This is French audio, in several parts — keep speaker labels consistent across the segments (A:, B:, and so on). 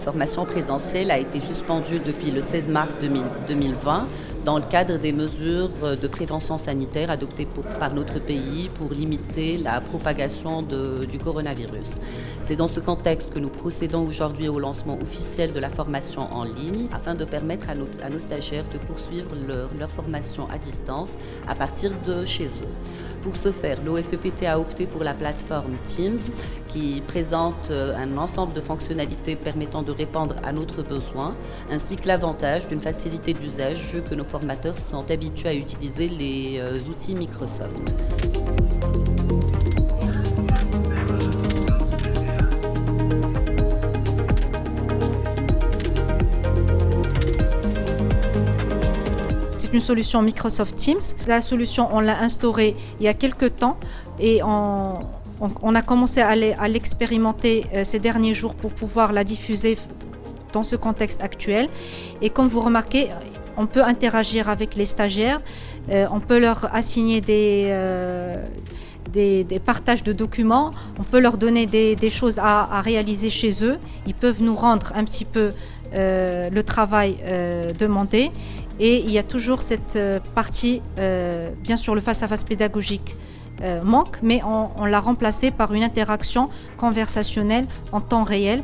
A: formation présentielle a été suspendue depuis le 16 mars 2020 dans le cadre des mesures de prévention sanitaire adoptées par notre pays pour limiter la propagation du coronavirus. C'est dans ce contexte que nous procédons aujourd'hui au lancement officiel de la formation en ligne afin de permettre à nos stagiaires de poursuivre leur formation à distance à partir de chez eux. Pour ce faire, l'OFEPT a opté pour la plateforme Teams qui présente un ensemble de fonctionnalités permettant de répondre à notre besoin, ainsi que l'avantage d'une facilité d'usage vu que nos formateurs sont habitués à utiliser les outils Microsoft.
B: C'est une solution Microsoft Teams. La solution, on l'a instaurée il y a quelques temps et on a commencé à l'expérimenter ces derniers jours pour pouvoir la diffuser dans ce contexte actuel. Et comme vous remarquez, on peut interagir avec les stagiaires, on peut leur assigner des partages de documents, on peut leur donner des choses à réaliser chez eux. Ils peuvent nous rendre un petit peu le travail demandé. Et il y a toujours cette partie, bien sûr le face-à-face pédagogique manque, mais on l'a remplacé par une interaction conversationnelle en temps réel.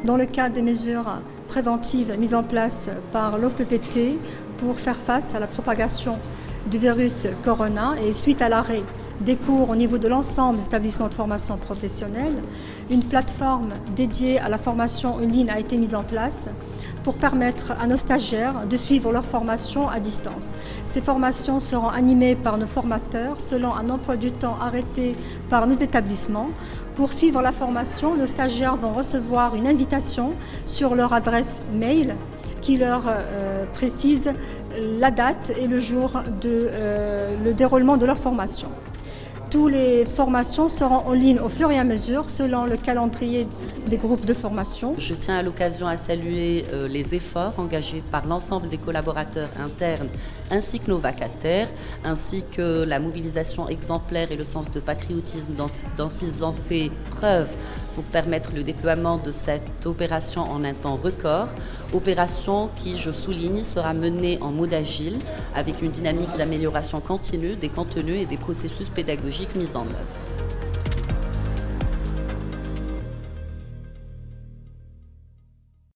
C: Dans le cadre des mesures préventives mises en place par l'OFEPT pour faire face à la propagation du virus corona et suite à l'arrêt des cours au niveau de l'ensemble des établissements de formation professionnelle, une plateforme dédiée à la formation en ligne a été mise en place pour permettre à nos stagiaires de suivre leur formation à distance. Ces formations seront animées par nos formateurs selon un emploi du temps arrêté par nos établissements. Pour suivre la formation, nos stagiaires vont recevoir une invitation sur leur adresse mail qui leur précise la date et le jour de le déroulement de leur formation. Toutes les formations seront en ligne au fur et à mesure selon le calendrier des groupes de formation.
A: Je tiens à l'occasion à saluer les efforts engagés par l'ensemble des collaborateurs internes ainsi que nos vacataires, ainsi que la mobilisation exemplaire et le sens de patriotisme dont ils ont fait preuve pour permettre le déploiement de cette opération en un temps record. Opération qui, je souligne, sera menée en mode agile avec une dynamique d'amélioration continue des contenus et des processus pédagogiques mis en œuvre.